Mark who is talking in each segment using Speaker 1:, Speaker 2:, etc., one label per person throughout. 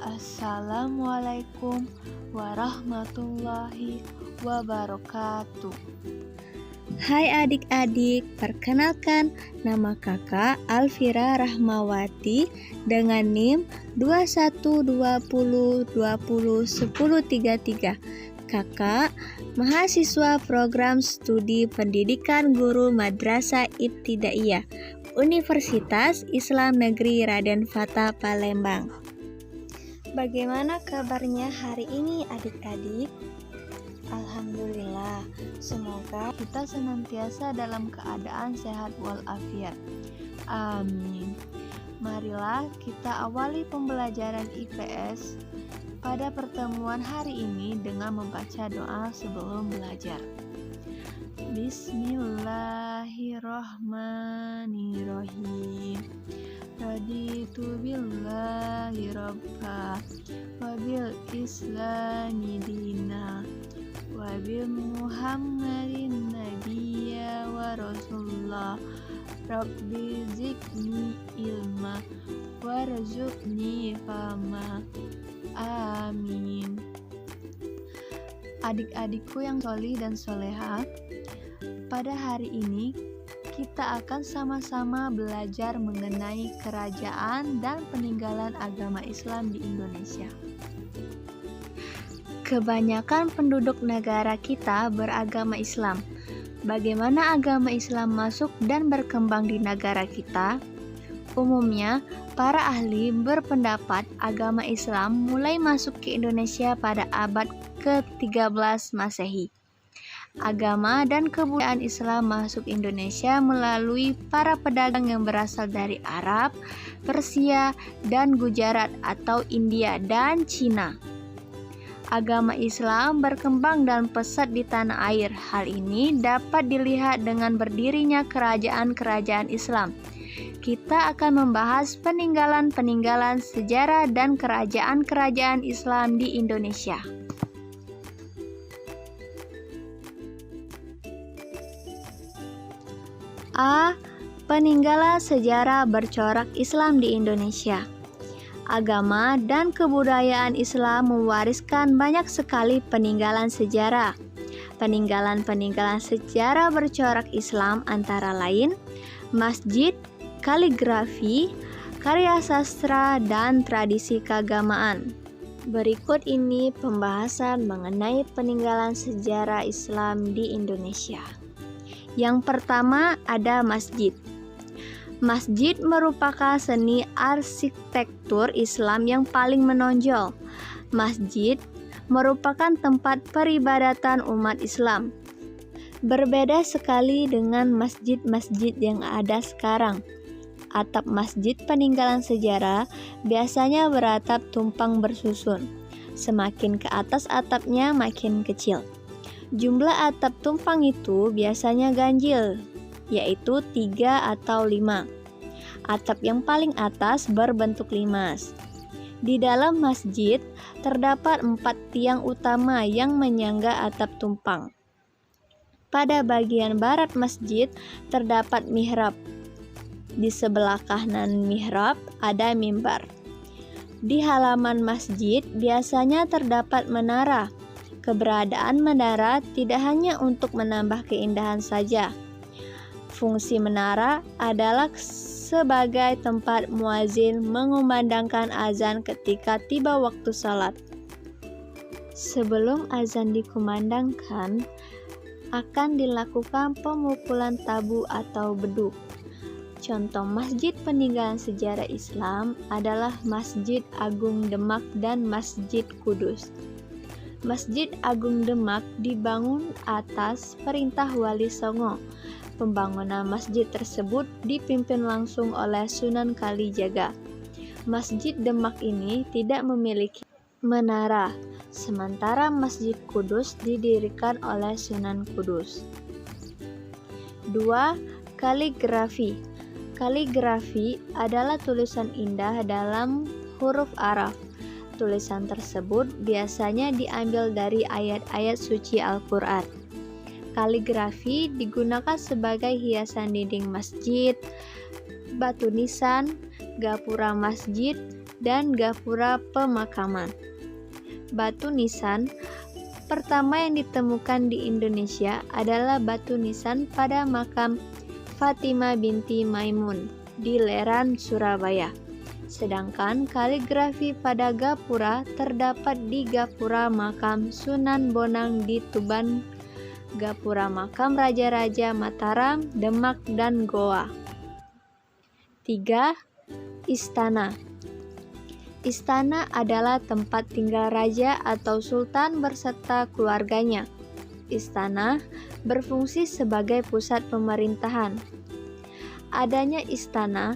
Speaker 1: Assalamualaikum warahmatullahi wabarakatuh.
Speaker 2: Hai adik-adik, perkenalkan nama kakak Alfira Rahmawati dengan NIM 2120201033. Kakak mahasiswa program studi pendidikan guru Madrasah Ibtidaiyah Universitas Islam Negeri Raden Fatah Palembang. Bagaimana kabarnya hari ini adik-adik?
Speaker 1: Alhamdulillah, semoga kita senantiasa dalam keadaan sehat walafiat. Amin. Marilah kita awali pembelajaran IPS pada pertemuan hari ini dengan membaca doa sebelum belajar. Bismillahirrahmanirrahim. Raditu billahi rabba wa bil islami dina wa bil muhammadin nabiyya wa rasulullah. Rabbi zidni ilma warzuqni fahma. Amin. Adik-adikku yang sholih dan soleha, pada hari ini kita akan sama-sama belajar mengenai kerajaan dan peninggalan agama Islam di Indonesia.
Speaker 2: Kebanyakan penduduk negara kita beragama Islam. Bagaimana agama Islam masuk dan berkembang di negara kita? Umumnya, para ahli berpendapat agama Islam mulai masuk ke Indonesia pada abad ke-13 Masehi. Agama dan kebudayaan Islam masuk Indonesia melalui para pedagang yang berasal dari Arab, Persia, dan Gujarat atau India dan Cina. Agama Islam berkembang dan pesat di tanah air. Hal ini dapat dilihat dengan berdirinya kerajaan-kerajaan Islam. Kita akan membahas peninggalan-peninggalan sejarah dan kerajaan-kerajaan Islam di Indonesia. A. Peninggalan sejarah bercorak Islam di Indonesia. Agama dan kebudayaan Islam mewariskan banyak sekali peninggalan sejarah. Peninggalan-peninggalan sejarah bercorak Islam antara lain masjid, kaligrafi, karya sastra, dan tradisi keagamaan. Berikut ini pembahasan mengenai peninggalan sejarah Islam di Indonesia. Yang pertama ada masjid. Masjid merupakan seni arsitektur Islam yang paling menonjol. Masjid merupakan tempat peribadatan umat Islam. Berbeda sekali dengan masjid-masjid yang ada sekarang. Atap masjid peninggalan sejarah biasanya beratap tumpang bersusun. Semakin ke atas atapnya makin kecil. Jumlah atap tumpang itu biasanya ganjil, yaitu 3 atau 5. Atap yang paling atas berbentuk limas. Di dalam masjid terdapat 4 tiang utama yang menyangga atap tumpang. Pada bagian barat masjid terdapat mihrab. Di sebelah kanan mihrab ada mimbar. Di halaman masjid biasanya terdapat menara. Keberadaan menara tidak hanya untuk menambah keindahan saja. Fungsi menara adalah sebagai tempat muazin mengumandangkan azan ketika tiba waktu salat. Sebelum azan dikumandangkan, akan dilakukan pemukulan tabu atau beduk. Contoh masjid peninggalan sejarah Islam adalah Masjid Agung Demak dan Masjid Kudus. Masjid Agung Demak dibangun atas perintah Wali Songo. Pembangunan masjid tersebut dipimpin langsung oleh Sunan Kalijaga. Masjid Demak ini tidak memiliki menara, sementara Masjid Kudus didirikan oleh Sunan Kudus. 2. Kaligrafi. Kaligrafi adalah tulisan indah dalam huruf Arab. Tulisan tersebut biasanya diambil dari ayat-ayat suci Al-Quran. Kaligrafi digunakan sebagai hiasan dinding masjid, batu nisan, gapura masjid, dan gapura pemakaman. Batu nisan pertama yang ditemukan di Indonesia adalah batu nisan pada makam Fatimah binti Maimun di Leran, Surabaya. Sedangkan kaligrafi pada gapura terdapat di gapura makam Sunan Bonang di Tuban, gapura makam Raja-Raja Mataram, Demak, dan Goa. 3. Istana. Istana adalah tempat tinggal raja atau sultan berserta keluarganya. Istana berfungsi sebagai pusat pemerintahan. Adanya istana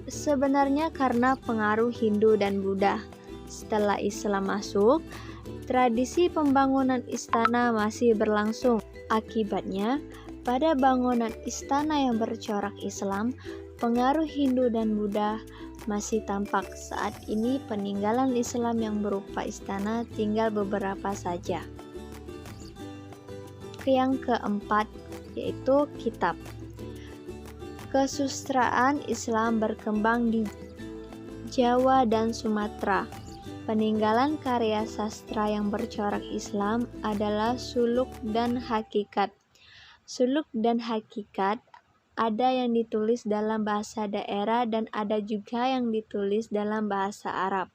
Speaker 2: sebenarnya karena pengaruh Hindu dan Buddha. Setelah Islam masuk, tradisi pembangunan istana masih berlangsung. Akibatnya, pada bangunan istana yang bercorak Islam, pengaruh Hindu dan Buddha masih tampak. Saat ini peninggalan Islam yang berupa istana tinggal beberapa saja. Yang keempat, yaitu kitab. Kesusastraan Islam berkembang di Jawa dan Sumatera. Peninggalan karya sastra yang bercorak Islam adalah suluk dan hakikat. Suluk dan hakikat ada yang ditulis dalam bahasa daerah dan ada juga yang ditulis dalam bahasa Arab.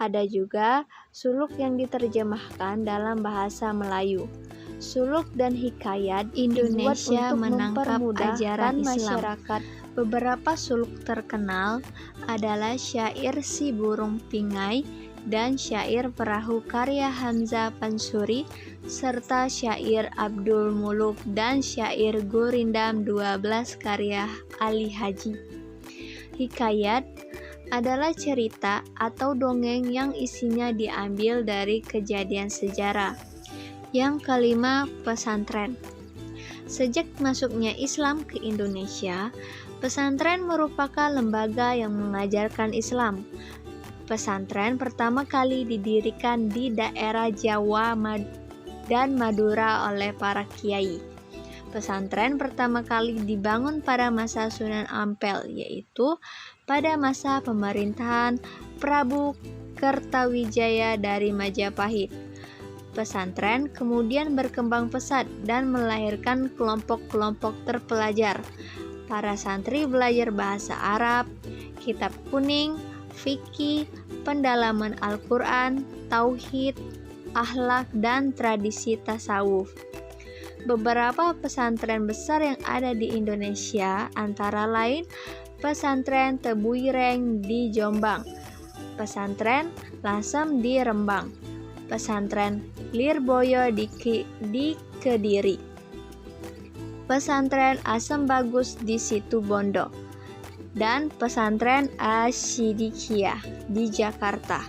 Speaker 2: Ada juga suluk yang diterjemahkan dalam bahasa Melayu. Suluk dan hikayat Indonesia menangkap ajaran masyarakat. Beberapa suluk terkenal adalah syair Si Burung Pingai dan syair Perahu karya Hamzah Pansuri, serta syair Abdul Muluk dan syair Gurindam 12 karya Ali Haji. Hikayat adalah cerita atau dongeng yang isinya diambil dari kejadian sejarah. Yang kelima, pesantren. Sejak masuknya Islam ke Indonesia, pesantren merupakan lembaga yang mengajarkan Islam. Pesantren pertama kali didirikan di daerah Jawa dan Madura oleh para kiai. Pesantren pertama kali dibangun pada masa Sunan Ampel, yaitu pada masa pemerintahan Prabu Kertawijaya dari Majapahit. Pesantren kemudian berkembang pesat dan melahirkan kelompok-kelompok terpelajar. Para santri belajar bahasa Arab, kitab kuning, fikih, pendalaman Al-Quran, tauhid, akhlak, dan tradisi tasawuf. Beberapa pesantren besar yang ada di Indonesia antara lain Pesantren Tebuireng di Jombang, Pesantren Lasem di Rembang, Pesantren Lirboyo di Kediri, Pesantren Asem Bagus di Situbondo, dan Pesantren Asy-Syidiqiyah di Jakarta.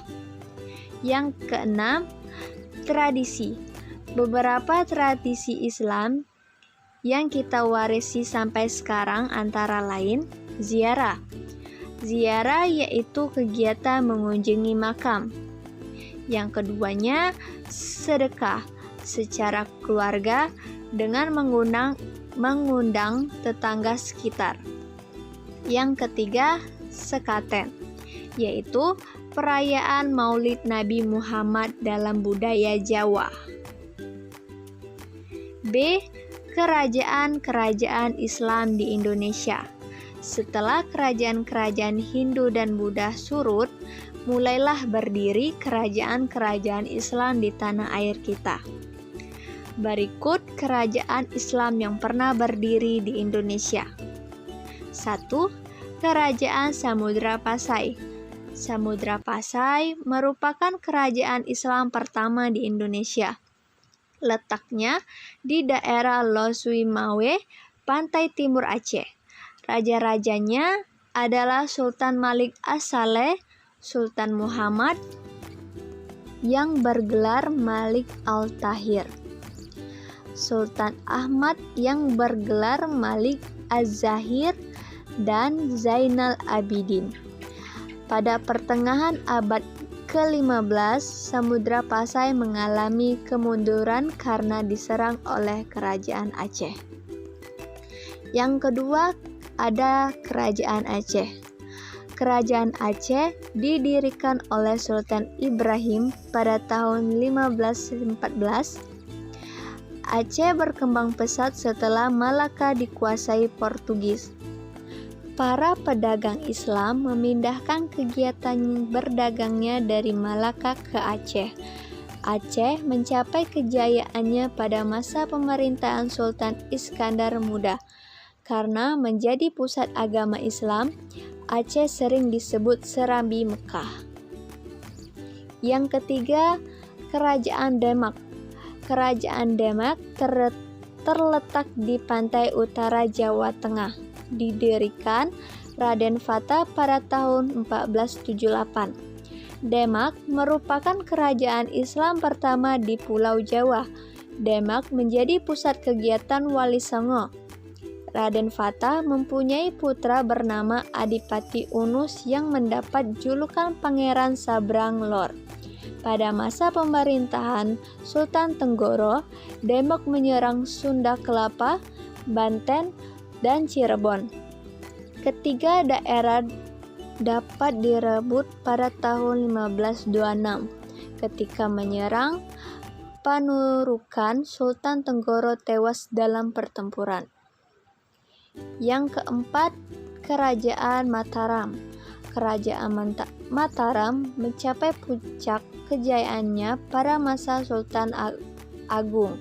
Speaker 2: Yang keenam, tradisi. Beberapa tradisi Islam yang kita warisi sampai sekarang antara lain ziarah. Ziarah yaitu kegiatan mengunjungi makam. Yang keduanya, sedekah secara keluarga dengan mengundang tetangga sekitar. Yang ketiga, sekaten, yaitu perayaan Maulid Nabi Muhammad dalam budaya Jawa. B. Kerajaan-kerajaan Islam di Indonesia. Setelah kerajaan-kerajaan Hindu dan Buddha surut, mulailah berdiri kerajaan-kerajaan Islam di tanah air kita. Berikut kerajaan Islam yang pernah berdiri di Indonesia. 1. Kerajaan Samudra Pasai. Samudra Pasai merupakan kerajaan Islam pertama di Indonesia. Letaknya di daerah Losuimawe, pantai timur Aceh. Raja-rajanya adalah Sultan Malik As-Saleh, Sultan Muhammad yang bergelar Malik Al-Tahir, Sultan Ahmad yang bergelar Malik Az-Zahir, dan Zainal Abidin. Pada pertengahan abad ke-15, Samudra Pasai mengalami kemunduran karena diserang oleh kerajaan Aceh. Yang kedua, ada kerajaan Aceh. Kerajaan Aceh didirikan oleh Sultan Ibrahim pada tahun 1514. Aceh berkembang pesat setelah Malaka dikuasai Portugis. Para pedagang Islam memindahkan kegiatan berdagangnya dari Malaka ke Aceh. Aceh mencapai kejayaannya pada masa pemerintahan Sultan Iskandar Muda. Karena menjadi pusat agama Islam, Aceh sering disebut Serambi Mekah. Yang ketiga, Kerajaan Demak. Kerajaan Demak terletak di pantai utara Jawa Tengah. Didirikan Raden Fata pada tahun 1478. Demak merupakan kerajaan Islam pertama di Pulau Jawa. Demak menjadi pusat kegiatan Wali Songo. Raden Fata mempunyai putra bernama Adipati Unus yang mendapat julukan Pangeran Sabrang Lor. Pada masa pemerintahan Sultan Tenggoro, Demak menyerang Sunda Kelapa, Banten, dan Cirebon. Ketiga daerah dapat direbut pada tahun 1526. Ketika menyerang Panurukan, Sultan Tenggoro tewas dalam pertempuran. Yang keempat, Kerajaan Mataram. Kerajaan Mataram mencapai puncak kejayaannya pada masa Sultan Agung.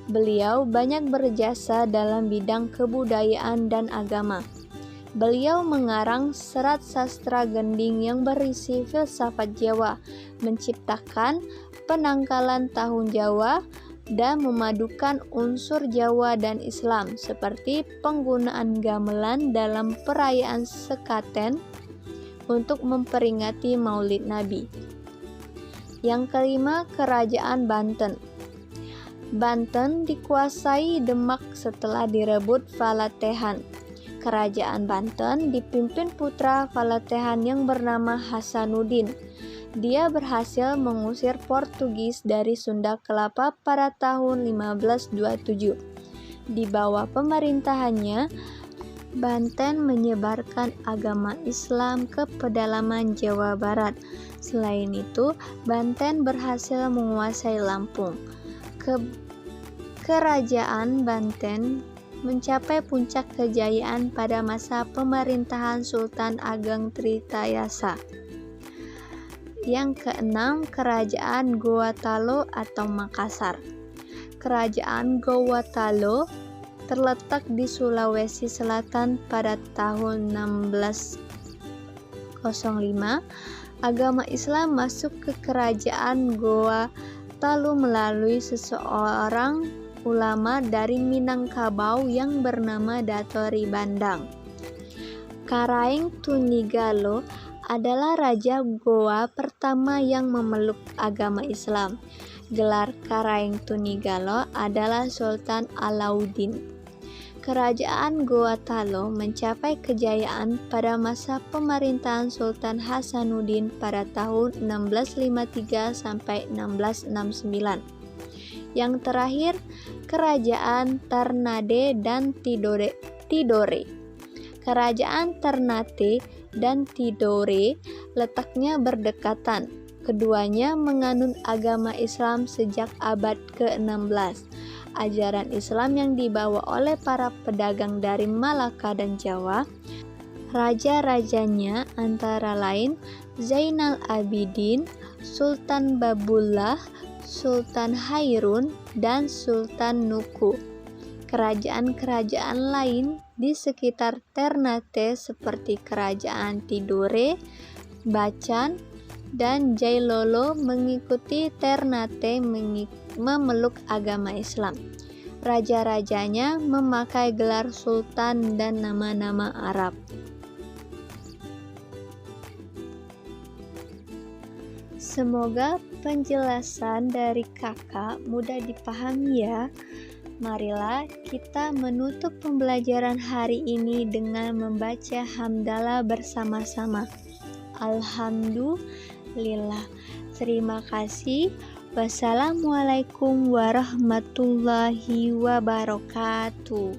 Speaker 2: Beliau banyak berjasa dalam bidang kebudayaan dan agama. Beliau mengarang serat sastra gending yang berisi filsafat Jawa, menciptakan penanggalan tahun Jawa, dan memadukan unsur Jawa dan Islam seperti penggunaan gamelan dalam perayaan sekaten untuk memperingati Maulid Nabi. Yang kelima, Kerajaan Banten. Banten dikuasai Demak setelah direbut Valatehan. Kerajaan Banten dipimpin putra Valatehan yang bernama Hasanuddin. Dia berhasil mengusir Portugis dari Sunda Kelapa pada tahun 1527. Di bawah pemerintahannya, Banten menyebarkan agama Islam ke pedalaman Jawa Barat. Selain itu, Banten berhasil menguasai Lampung. Kerajaan Banten mencapai puncak kejayaan pada masa pemerintahan Sultan Ageng Tritayasa. Yang keenam, Kerajaan Gowatalo atau Makassar. Kerajaan Gowatalo terletak di Sulawesi Selatan pada tahun 1605. Agama Islam masuk ke Kerajaan Gowatalo melalui seseorang ulama dari Minangkabau yang bernama Datori Bandang. Karaeng Tunigalo adalah Raja Goa pertama yang memeluk agama Islam. Gelar Karaeng Tunigalo adalah Sultan Alauddin. Kerajaan Gowatalo mencapai kejayaan pada masa pemerintahan Sultan Hasanuddin pada tahun 1653 sampai 1669. Yang terakhir, Kerajaan Ternate dan Tidore. Kerajaan Ternate dan Tidore letaknya berdekatan. Keduanya menganut agama Islam sejak abad ke-16. Ajaran Islam yang dibawa oleh para pedagang dari Malaka dan Jawa. Raja-rajanya antara lain Zainal Abidin, Sultan Babullah, Sultan Hairun, dan Sultan Nuku. Kerajaan-kerajaan lain di sekitar Ternate seperti Kerajaan Tidore, Bacan, dan Jailolo mengikuti Ternate memeluk agama Islam. Raja-rajanya memakai gelar sultan dan nama-nama Arab. Semoga penjelasan dari kakak mudah dipahami ya. Marilah kita menutup pembelajaran hari ini dengan membaca hamdalah bersama-sama. Alhamdulillah. Terima kasih. Wassalamualaikum warahmatullahi wabarakatuh.